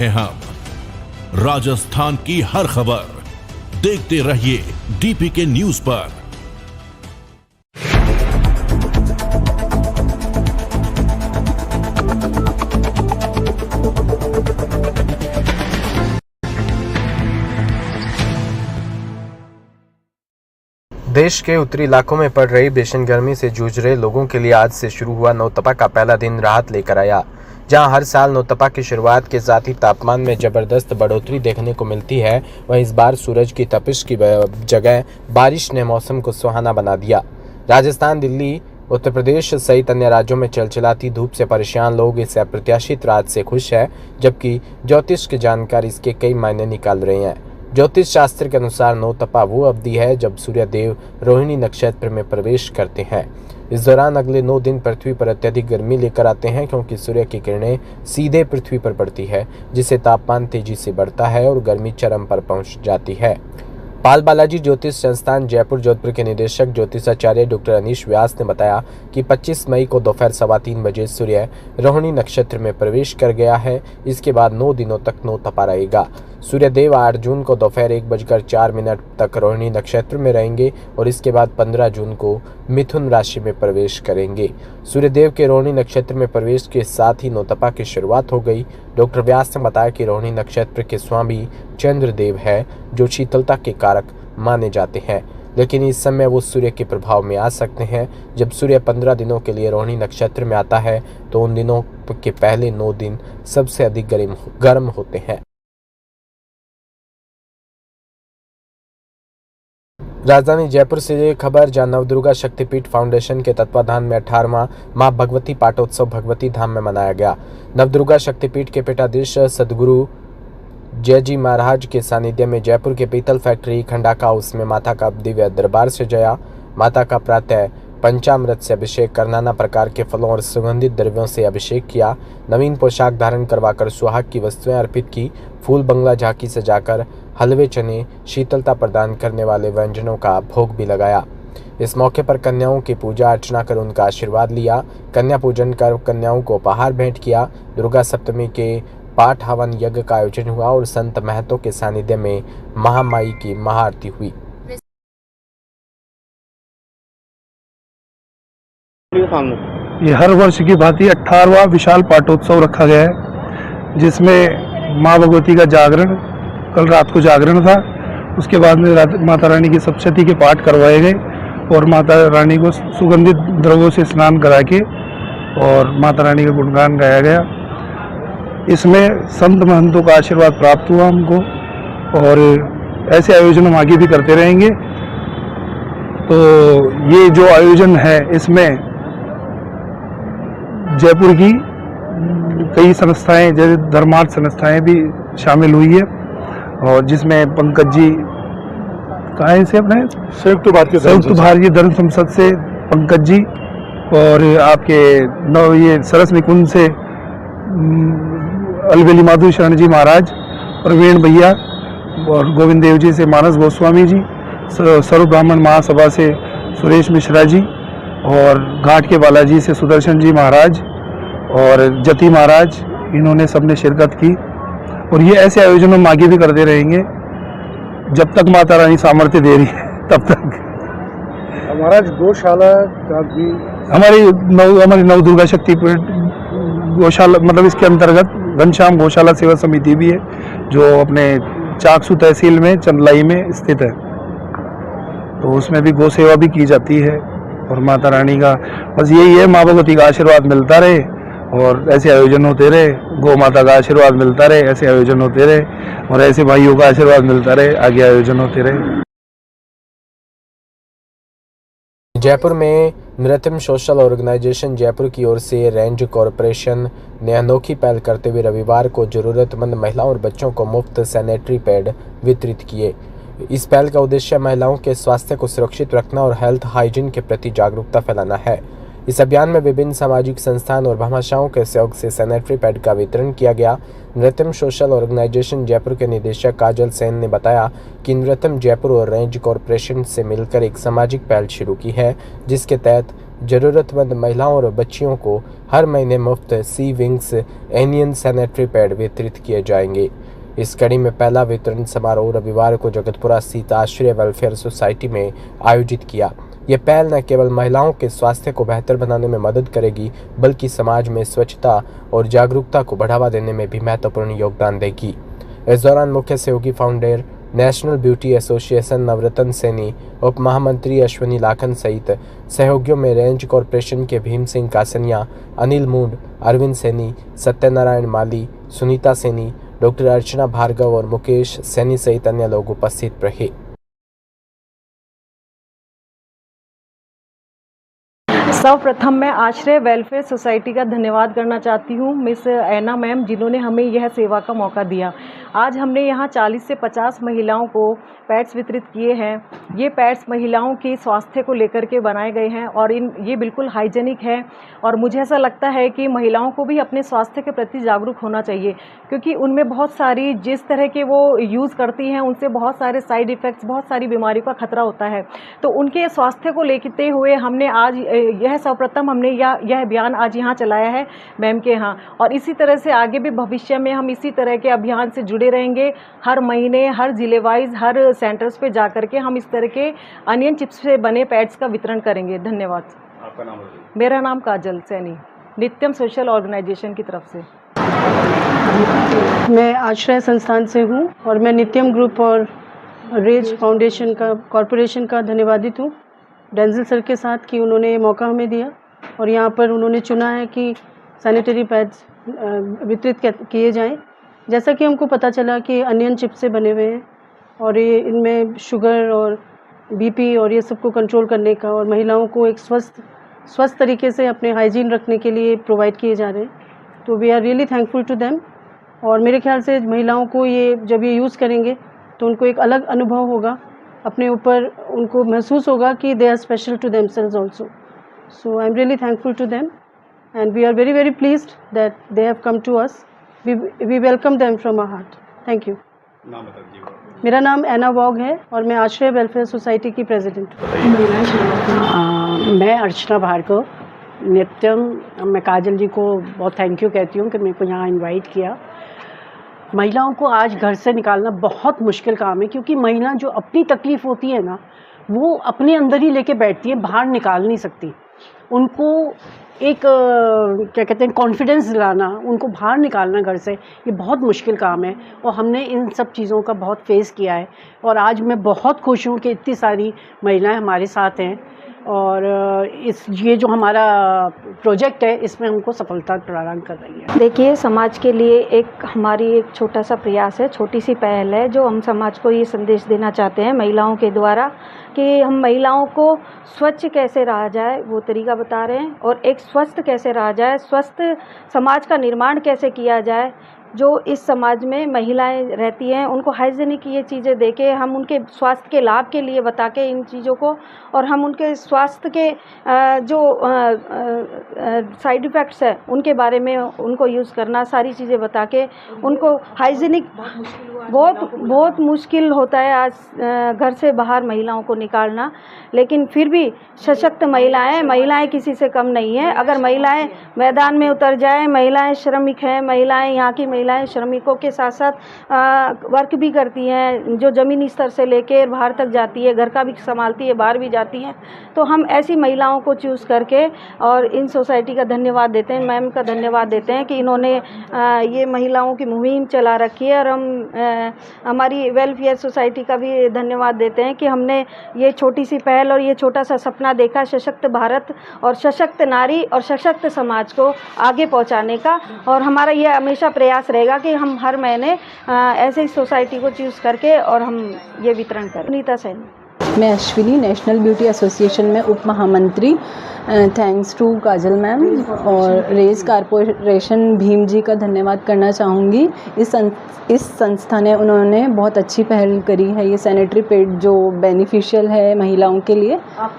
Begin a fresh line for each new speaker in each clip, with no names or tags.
हैं हम राजस्थान की हर खबर देखते रहिए डीपीके न्यूज पर।
देश के उत्तरी इलाकों में पड़ रही भीषण गर्मी से जूझ रहे लोगों के लिए आज से शुरू हुआ नौतपा का पहला दिन राहत लेकर आया। जहां हर साल नौतपा की शुरुआत के साथ ही तापमान में जबरदस्त बढ़ोतरी देखने को मिलती है, वहीं इस बार सूरज की तपिश की जगह बारिश ने मौसम को सुहाना बना दिया। राजस्थान, दिल्ली, उत्तर प्रदेश सहित अन्य राज्यों में चिलचिलाती धूप से परेशान लोग इस अप्रत्याशित रात से खुश हैं, जबकि ज्योतिष के जानकार इसके कई मायने निकाल रहे हैं। ज्योतिष शास्त्र के अनुसार नौतपा वो अवधि है जब सूर्य देव रोहिणी नक्षत्र में प्रवेश करते हैं। इस दौरान अगले 9 दिन पृथ्वी पर अत्यधिक गर्मी लेकर आते हैं, क्योंकि सूर्य की किरणें सीधे पृथ्वी पर पड़ती है, जिससे तापमान तेजी से बढ़ता है और गर्मी चरम पर पहुंच जाती है। पाल बालाजी ज्योतिष संस्थान जयपुर जोधपुर के निदेशक ज्योतिषाचार्य डॉक्टर अनीश व्यास ने बताया कि 25 मई को दोपहर 3:15 बजे सूर्य रोहिणी नक्षत्र में प्रवेश कर गया है। इसके बाद 9 दिनों तक नौतपा रहेगा। सूर्यदेव 8 जून को दोपहर 1:04 तक रोहिणी नक्षत्र में रहेंगे और इसके बाद 15 जून को मिथुन राशि में प्रवेश करेंगे। सूर्यदेव के रोहिणी नक्षत्र में प्रवेश के साथ ही नौतपा की शुरुआत हो गई। डॉक्टर व्यास ने बताया कि रोहिणी नक्षत्र के स्वामी चंद्रदेव है, जो शीतलता के कारक माने जाते हैं, लेकिन इस समय वो सूर्य के प्रभाव में आ सकते हैं। जब सूर्य 15 दिनों के लिए रोहिणी नक्षत्र में आता है तो उन दिनों के पहले 9 दिन सबसे अधिक गर्म होते हैं। राजधानी जयपुर से खबर, जहां नवदुर्गा शक्तिपीठ फाउंडेशन के तत्वाधान में 18वां मां भगवती पाटोत्सव भगवती धाम में मनाया गया। नवदुर्गा शक्तिपीठ के पीठाधीश सदगुरु जय जी महाराज के सानिध्य में जयपुर के पीतल फैक्ट्री खंडाका हाउस में माता का दिव्य दरबार सजाया। माता का प्रातः पंचामृत से अभिषेक कर नाना प्रकार के फलों और सुगंधित द्रव्यों से अभिषेक किया। नवीन पोशाक धारण करवाकर सुहाग की वस्तुएं अर्पित की। फूल बंगला झांकी सजाकर हलवे, चने, शीतलता प्रदान करने वाले व्यंजनों का भोग भी लगाया। इस मौके पर कन्याओं की पूजा अर्चना कर उनका आशीर्वाद लिया। कन्या पूजन कर कन्याओं को उपहार भेंट किया। दुर्गा सप्तमी के पाठ हवन यज्ञ का आयोजन हुआ और संत महतों के सानिध्य में महामाई की महाआरती हुई।
ये हर वर्ष की भांति 18वां विशाल पाटोत्सव रखा गया है, जिसमें माँ भगवती का जागरण, कल रात को जागरण था। उसके बाद में माता रानी की सप्तशती के पाठ करवाए गए और माता रानी को सुगंधित द्रव्यों से स्नान करा के और माता रानी का गुणगान गाया गया। इसमें संत महंतों का आशीर्वाद प्राप्त हुआ हमको, और ऐसे आयोजन हम आगे भी करते रहेंगे। तो ये जो आयोजन है, इसमें जयपुर की कई संस्थाएं, जैसे धर्मार्थ संस्थाएं भी शामिल हुई है, और जिसमें पंकज जी कहाँ से अपने संयुक्त भारतीय धर्म संसद से पंकज जी, और आपके ये सरस निकुंज से अलवेली माधु शरण जी महाराज, प्रवीण भैया, और गोविंद देव जी से मानस गोस्वामी जी, सर्व ब्राह्मण महासभा से सुरेश मिश्रा जी, और घाट के बालाजी से सुदर्शन जी महाराज और जति महाराज, इन्होंने सबने शिरकत की। और ये ऐसे आयोजन हम आगे भी करते रहेंगे जब तक माता रानी सामर्थ्य दे रही है, तब तक।
महाराज गौशाला का भी
हमारी नवदुर्गा शक्तिपीठ गौशाला, मतलब इसके अंतर्गत घनश्याम गौशाला सेवा समिति भी है, जो अपने चाकसू तहसील में चंदलाई में स्थित है। तो उसमें भी गौ सेवा भी की जाती है, और माता रानी का बस यही है, माँ भगवती का आशीर्वाद मिलता रहे और ऐसे आयोजन होते रहे। गौ माता का आशीर्वाद मिलता रहे, ऐसे आयोजन होते रहे, और ऐसे भाइयों का आशीर्वाद मिलता रहे, आगे आयोजन होते रहे।
जयपुर में नृत्यम सोशल ऑर्गेनाइजेशन जयपुर की ओर से रेंज कॉरपोरेशन ने अनोखी पहल करते हुए रविवार को जरूरतमंद महिलाओं और बच्चों को मुफ्त सैनिटरी पैड वितरित किए। इस पहल का उद्देश्य महिलाओं के स्वास्थ्य को सुरक्षित रखना और हेल्थ हाइजीन के प्रति जागरूकता फैलाना है। इस अभियान में विभिन्न सामाजिक संस्थान और भामाशाहों के सहयोग से सैनिटरी पैड का वितरण किया गया। नृत्यम सोशल ऑर्गेनाइजेशन जयपुर के निदेशक काजल सेन ने बताया कि नृत्यम जयपुर और रेंज कॉरपोरेशन से मिलकर एक सामाजिक पहल शुरू की है, जिसके तहत जरूरतमंद महिलाओं और बच्चियों को हर महीने मुफ्त सी विंग्स एनियन सैनिटरी पैड वितरित किए जाएंगे। इस कड़ी में पहला वितरण समारोह रविवार को जगतपुरा स्थित आश्रय वेलफेयर सोसाइटी में आयोजित किया। ये पहल न केवल महिलाओं के स्वास्थ्य को बेहतर बनाने में मदद करेगी, बल्कि समाज में स्वच्छता और जागरूकता को बढ़ावा देने में भी महत्वपूर्ण योगदान देगी। इस दौरान मुख्य सहयोगी फाउंडर नेशनल ब्यूटी एसोसिएशन नवरत्न सैनी, उप महामंत्री अश्विनी लाखन सहित सहयोगियों में रेंज कॉरपोरेशन के भीम सिंह कासनिया, अनिल मूंड, अरविंद सैनी, सत्यनारायण माली, सुनीता सैनी, डॉक्टर अर्चना भार्गव और मुकेश सैनी सहित अन्य लोग उपस्थित रहे।
सर्वप्रथम मैं आश्रय वेलफेयर सोसाइटी का धन्यवाद करना चाहती हूँ मिस ऐना मैम, जिन्होंने हमें यह सेवा का मौका दिया। आज हमने यहाँ 40 से 50 महिलाओं को पैड्स वितरित किए हैं। ये पैड्स महिलाओं की स्वास्थ्य को लेकर के बनाए गए हैं और ये बिल्कुल हाइजेनिक है और मुझे ऐसा लगता है कि महिलाओं को भी अपने स्वास्थ्य के प्रति जागरूक होना चाहिए, क्योंकि उनमें बहुत सारी जिस तरह के वो यूज़ करती हैं उनसे बहुत सारे साइड इफ़ेक्ट्स, बहुत सारी बीमारियों का खतरा होता है। तो उनके स्वास्थ्य को लेते हुए हमने आज यह सर्वप्रथम हमने यह अभियान आज यहाँ चलाया है मैम के यहाँ, और इसी तरह से आगे भी भविष्य में हम इसी तरह के अभियान से जुड़े रहेंगे। हर महीने हर जिले वाइज हर सेंटर्स पे जा करके हम इस तरह के अनियन चिप्स से बने पैड्स का वितरण करेंगे। धन्यवाद।
आपका नाम?
मेरा नाम काजल सैनी, नित्यम सोशल ऑर्गेनाइजेशन की तरफ से।
मैं आश्रय संस्थान से हूँ और मैं नित्यम ग्रुप और रेज फाउंडेशन का कॉरपोरेशन का धन्यवादित हूँ डेंजल सर के साथ कि उन्होंने ये मौका हमें दिया और यहाँ पर उन्होंने चुना है कि सैनिटरी पैड्स वितरित किए जाएं। जैसा कि हमको पता चला कि अनियन चिप से बने हुए हैं और ये इनमें शुगर और बीपी और ये सब को कंट्रोल करने का और महिलाओं को एक स्वस्थ तरीके से अपने हाइजीन रखने के लिए प्रोवाइड किए जा रहे हैं। तो we are really thankful to them और मेरे ख्याल से महिलाओं को ये जब ये यूज़ करेंगे तो उनको एक अलग अनुभव होगा, अपने ऊपर उनको महसूस होगा कि they are special to themselves also. So I am really thankful to them and we are very very pleased that they have come to us. We welcome them from our heart. Thank you.
नाम बता दीजिए।
मेरा नाम ऐना वॉग है और मैं आश्रय welfare society की प्रेसिडेंट हूँ।
मैं अर्चना भार्गव, नित्यम। मैं काजल जी को बहुत थैंक यू कहती हूँ कि मेरे को यहाँ इनवाइट किया। महिलाओं को आज घर से निकालना बहुत मुश्किल काम है, क्योंकि महिला जो अपनी तकलीफ़ होती है ना वो अपने अंदर ही लेके बैठती है, बाहर निकाल नहीं सकती। उनको एक क्या कहते हैं कॉन्फिडेंस दिलाना, उनको बाहर निकालना घर से, ये बहुत मुश्किल काम है और हमने इन सब चीज़ों का बहुत फेस किया है। और आज मैं बहुत खुश हूँ कि इतनी सारी महिलाएं हमारे साथ हैं और ये जो हमारा प्रोजेक्ट है इसमें हमको सफलता प्रदान कर रही है।
देखिए, समाज के लिए हमारी एक छोटा सा प्रयास है, छोटी सी पहल है, जो हम समाज को ये संदेश देना चाहते हैं महिलाओं के द्वारा कि हम महिलाओं को स्वच्छ कैसे रहा जाए वो तरीका बता रहे हैं, और एक स्वस्थ कैसे रहा जाए, स्वस्थ समाज का निर्माण कैसे किया जाए। जो इस समाज में महिलाएं रहती हैं उनको हाइजीनिक ये चीज़ें देके हम उनके स्वास्थ्य के लाभ के लिए बता के इन चीज़ों को, और हम उनके स्वास्थ्य के जो साइड इफ़ेक्ट्स हैं उनके बारे में उनको यूज़ करना, सारी चीज़ें बता के उनको हाइजीनिक बहुत मुश्किल होता है आज घर से बाहर महिलाओं को निकालना, लेकिन फिर भी सशक्त महिलाएं किसी से कम नहीं है। अगर महिलाएं मैदान में उतर जाएं, महिलाएं श्रमिक हैं, महिलाएं यहाँ की महिलाएं श्रमिकों के साथ साथ वर्क भी करती हैं, जो ज़मीनी स्तर से लेकर बाहर तक जाती है, घर का भी संभालती है, बाहर भी जाती हैं। तो हम ऐसी महिलाओं को चूज़ करके और इन सोसाइटी का धन्यवाद देते हैं, मैम का धन्यवाद देते हैं कि इन्होंने ये महिलाओं की मुहिम चला रखी है, और हम हमारी वेलफेयर सोसाइटी का भी धन्यवाद देते हैं कि हमने ये छोटी सी पहल और ये छोटा सा सपना देखा सशक्त भारत और सशक्त नारी और सशक्त समाज को आगे पहुंचाने का, और हमारा ये हमेशा प्रयास रहेगा कि हम हर महीने ऐसे ही सोसाइटी को चूज़ करके और हम ये वितरण करें। सुनीता सैनी।
मैं अश्विनी, नेशनल ब्यूटी एसोसिएशन में उप महामंत्री। थैंक्स टू काजल मैम और रेज कॉरपोरेशन भीम जी का धन्यवाद करना चाहूँगी। इस संस्था ने उन्होंने बहुत अच्छी पहल करी है, ये सैनिटरी पैड जो बेनिफिशियल है महिलाओं के लिए,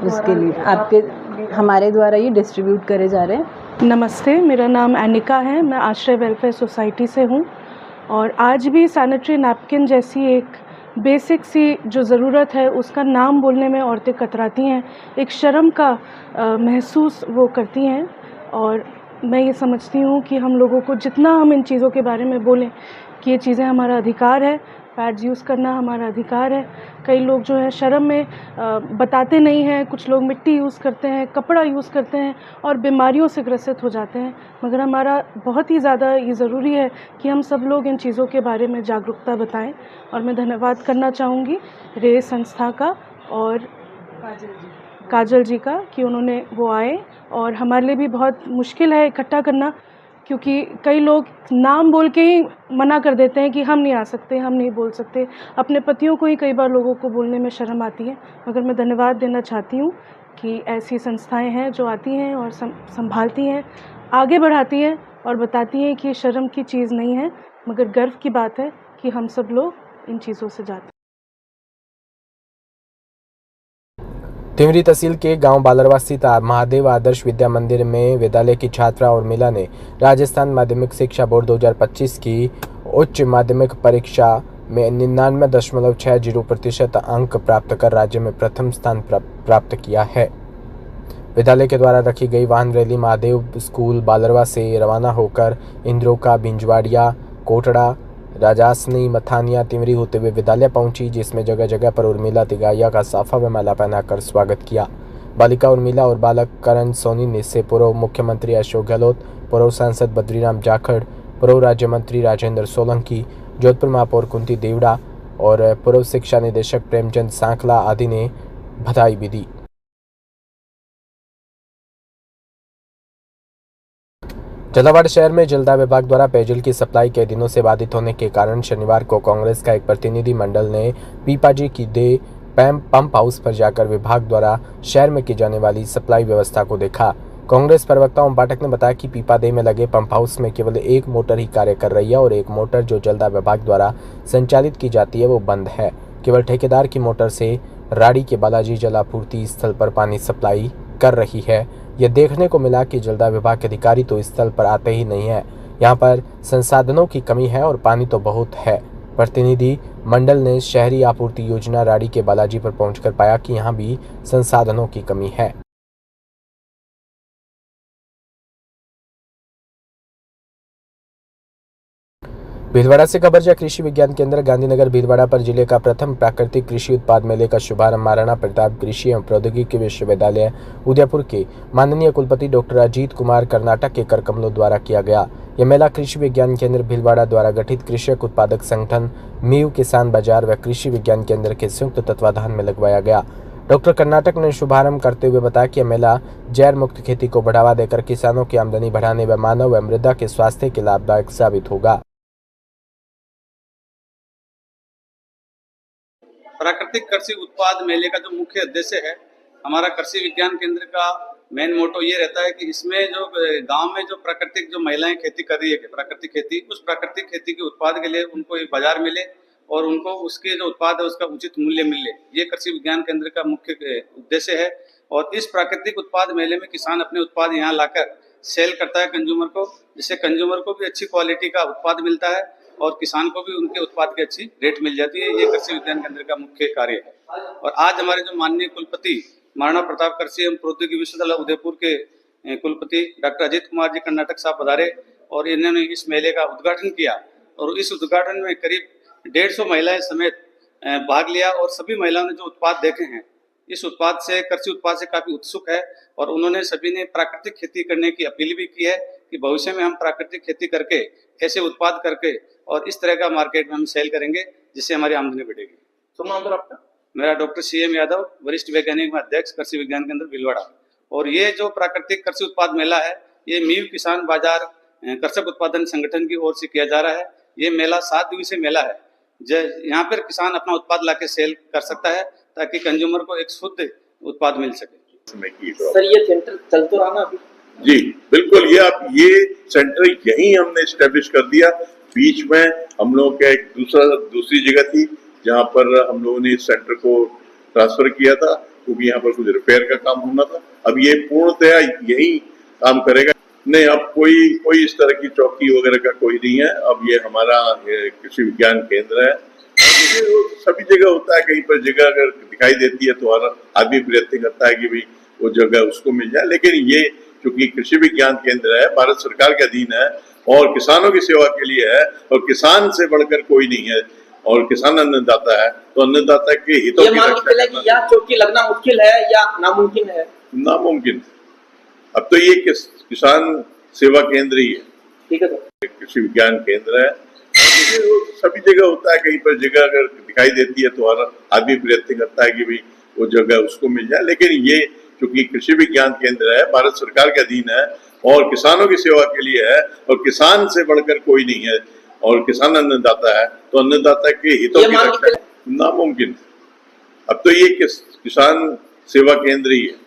उसके लिए हमारे द्वारा ये डिस्ट्रीब्यूट करे जा रहे हैं।
नमस्ते, मेरा नाम एनिका है, मैं आश्रय वेलफेयर सोसाइटी से हूँ और आज भी सैनिटरी नैपकिन जैसी एक बेसिक सी जो ज़रूरत है उसका नाम बोलने में औरतें कतराती हैं, एक शर्म का महसूस वो करती हैं। और मैं ये समझती हूँ कि हम लोगों को जितना हम इन चीज़ों के बारे में बोलें कि ये चीज़ें हमारा अधिकार है, पैड्स यूज़ करना हमारा अधिकार है। कई लोग जो है शर्म में बताते नहीं हैं, कुछ लोग मिट्टी यूज़ करते हैं, कपड़ा यूज़ करते हैं और बीमारियों से ग्रसित हो जाते हैं। मगर हमारा बहुत ही ज़्यादा ये ज़रूरी है कि हम सब लोग इन चीज़ों के बारे में जागरूकता बताएं। और मैं धन्यवाद करना चाहूँगी रेस संस्था का और काजल जी का कि उन्होंने वो आए। और हमारे लिए भी बहुत मुश्किल है इकट्ठा करना, क्योंकि कई लोग नाम बोल के ही मना कर देते हैं कि हम नहीं आ सकते, हम नहीं बोल सकते। अपने पतियों को ही कई बार लोगों को बोलने में शर्म आती है। मगर मैं धन्यवाद देना चाहती हूँ कि ऐसी संस्थाएं हैं जो आती हैं और संभालती हैं, आगे बढ़ाती हैं और बताती हैं कि शर्म की चीज़ नहीं है, मगर गर्व की बात है कि हम सब लोग इन चीज़ों से जाते हैं।
तिमरी तहसील के गांव बालरवा स्थित महादेव आदर्श विद्या मंदिर में विद्यालय की छात्रा उर्मिला ने राजस्थान माध्यमिक शिक्षा बोर्ड 2025 की उच्च माध्यमिक परीक्षा में 99.60% अंक प्राप्त कर राज्य में प्रथम स्थान प्राप्त किया है। विद्यालय के द्वारा रखी गई वाहन रैली महादेव स्कूल बालरवा से रवाना होकर इंद्रोका, बिंजवाड़िया, कोटड़ा, राजासनी, मथानिया, तिमरी होते हुए विद्यालय पहुंची, जिसमें जगह जगह पर उर्मिला तिगाइया का साफा व माला पहनाकर स्वागत किया। बालिका उर्मिला और बालक करण सोनी से पूर्व मुख्यमंत्री अशोक गहलोत, पूर्व सांसद बद्रीराम जाखड़, पूर्व राज्य मंत्री राजेंद्र सोलंकी, जोधपुर महापौर कुंती देवड़ा और पूर्व शिक्षा निदेशक प्रेमचंद सांखला आदि ने बधाई भी दी। झालावाड़ शहर में जलदा विभाग द्वारा पेयजल की सप्लाई कई दिनों से बाधित होने के कारण शनिवार को कांग्रेस का एक प्रतिनिधि मंडल ने पीपाजी की दे पंप हाउस पर जाकर विभाग द्वारा शहर में की जाने वाली सप्लाई व्यवस्था को देखा। कांग्रेस प्रवक्ता ओम पाठक ने बताया कि पीपादे में लगे पंप हाउस में केवल एक मोटर ही कार्य कर रही है और एक मोटर जो जलदा विभाग द्वारा संचालित की जाती है वो बंद है। केवल ठेकेदार की मोटर से राड़ी के बालाजी जलापूर्ति स्थल पर पानी सप्लाई कर रही है। यह देखने को मिला कि जलदा विभाग के अधिकारी तो इस स्थल पर आते ही नहीं है। यहाँ पर संसाधनों की कमी है और पानी तो बहुत है। प्रतिनिधि मंडल ने शहरी आपूर्ति योजना राड़ी के बालाजी पर पहुंचकर पाया कि यहाँ भी संसाधनों की कमी है। भीलवाड़ा से खबर कृषि विज्ञान केंद्र गांधीनगर भीलवाड़ा पर जिले का प्रथम प्राकृतिक कृषि उत्पाद मेले का शुभारंभ महाराणा प्रताप कृषि एवं प्रौद्योगिकी विश्वविद्यालय उदयपुर के माननीय कुलपति डॉक्टर अजीत कुमार कर्नाटक के करकमलों द्वारा किया गया। यह मेला कृषि विज्ञान केंद्र भीलवाड़ा द्वारा गठित कृषक उत्पादक संगठन मीव किसान बाजार व कृषि विज्ञान केंद्र के संयुक्त तत्वाधान में लगवाया गया। डॉक्टर कर्नाटक ने शुभारंभ करते हुए बताया कि यह मेला जैव मुक्त खेती को बढ़ावा देकर किसानों की आमदनी बढ़ाने व मानव व मृदा के स्वास्थ्य के लाभदायक साबित होगा।
प्राकृतिक कृषि उत्पाद मेले का जो मुख्य उद्देश्य है, हमारा कृषि विज्ञान केंद्र का मेन मोटो ये रहता है कि इसमें जो गांव में जो प्राकृतिक जो महिलाएं खेती कर रही है प्राकृतिक खेती, उस प्राकृतिक खेती के उत्पाद के लिए उनको एक बाजार मिले और उनको उसके जो उत्पाद है उसका उचित मूल्य मिले, ये कृषि विज्ञान केंद्र का मुख्य उद्देश्य है। और इस प्राकृतिक उत्पाद मेले में किसान अपने उत्पाद यहाँ लाकर सेल करता है कंज्यूमर को, जिससे कंज्यूमर को भी अच्छी क्वालिटी का उत्पाद मिलता है और किसान को भी उनके उत्पाद की अच्छी रेट मिल जाती है। ये कृषि विज्ञान केंद्र का मुख्य कार्य है। और आज हमारे जो माननीय कुलपति महाराणा प्रताप कृषि एवं प्रौद्योगिकी विश्वविद्यालय उदयपुर के कुलपति डॉक्टर अजीत कुमार जी कर्नाटक साहब पधारे और इन्होंने इस मेले का उद्घाटन किया और इस उद्घाटन में करीब 150 महिलाएं समेत भाग लिया और सभी महिलाओं ने जो उत्पाद देखे हैं, इस उत्पाद से कृषि उत्पाद से काफी उत्सुक है और उन्होंने सभी ने प्राकृतिक खेती करने की अपील भी की है कि भविष्य में हम प्राकृतिक खेती करके ऐसे उत्पाद करके और इस तरह का मार्केट में हम सेल करेंगे जिससे हमारी आमदनी बढ़ेगी। शुभ नाम आपका? मेरा डॉक्टर CM यादव, वरिष्ठ वैज्ञानिक अध्यक्ष कृषि विज्ञान केंद्र भीलवाड़ा। और ये जो प्राकृतिक कृषि उत्पाद मेला है, ये मीव किसान बाजार कृषक उत्पादन संगठन की ओर से किया जा रहा है। ये मेला 7 दिवसीय मेला है। यहाँ पर किसान अपना उत्पाद लाके सेल कर सकता है ताकि कंज्यूमर को एक शुद्ध उत्पाद मिल सके।
सर, ये सेंटर चल तो रहा ना अभी?
जी बिल्कुल, ये सेंटर यहीं हमने एस्टेब्लिश कर दिया। बीच में हम लोगों का एक दूसरी जगह थी जहाँ पर हम लोगों ने इस सेंटर को ट्रांसफर किया था क्योंकि यहाँ पर कुछ रिपेयर का काम होना था। अब ये पूर्णतया यही काम करेगा। नहीं, अब कोई इस तरह की चौकी वगैरह का कोई नहीं है। अब ये हमारा कृषि विज्ञान केंद्र है। वो सभी जगह होता है, कहीं पर जगह अगर दिखाई देती है तो हर आदमी प्रयत्न करता है कि भाई वो जगह उसको मिल जाए। लेकिन ये चूंकि कृषि विज्ञान केंद्र है, भारत सरकार के अधीन है और किसानों की सेवा के लिए है और किसान से बढ़कर कोई नहीं है और किसान अन्नदाता है, तो अन्नदाता के हितों की रक्षा
करना या चौकी लगना मुश्किल है या नामुमकिन है?
नामुमकिन। अब तो ये किसान सेवा केंद्र ही है,
ठीक है सर।
कृषि विज्ञान केंद्र है, वो सभी जगह होता है, कहीं पर जगह अगर दिखाई देती है तो हर आदमी प्रयत्न करता है कि भाई वो जगह उसको मिल जाए। लेकिन ये चूंकि कृषि विज्ञान केंद्र है, भारत सरकार के अधीन है और किसानों की सेवा के लिए है और किसान से बढ़कर कोई नहीं है और किसान अन्नदाता है, तो अन्नदाता के हितों की रक्षा नामुमकिन। अब तो ये किसान सेवा केंद्र ही है।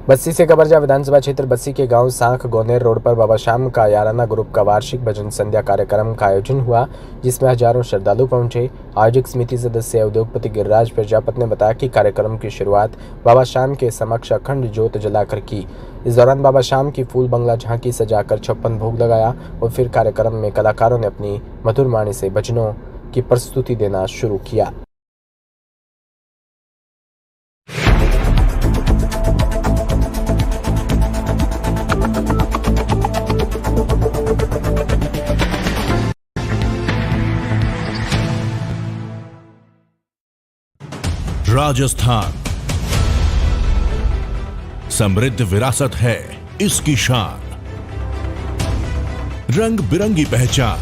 बस्सी से कबरजा विधानसभा क्षेत्र बस्सी के गांव सांख गोनेर रोड पर बाबा श्याम का याराना ग्रुप का वार्षिक भजन संध्या कार्यक्रम का आयोजन हुआ, जिसमें हजारों श्रद्धालु पहुंचे। आयोजक समिति सदस्य उद्योगपति गिरिराज प्रजापति ने बताया कि कार्यक्रम की शुरुआत बाबा श्याम के समक्ष अखंड ज्योत जलाकर की। इस दौरान बाबा श्याम की फूल बंगला झांकी सजाकर 56 भोग लगाया और फिर कार्यक्रम में कलाकारों ने अपनी मधुर वाणी से भजनों की प्रस्तुति देना शुरू किया।
राजस्थान समृद्ध विरासत है इसकी शान, रंग बिरंगी पहचान।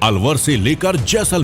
अलवर से लेकर जैसलमेर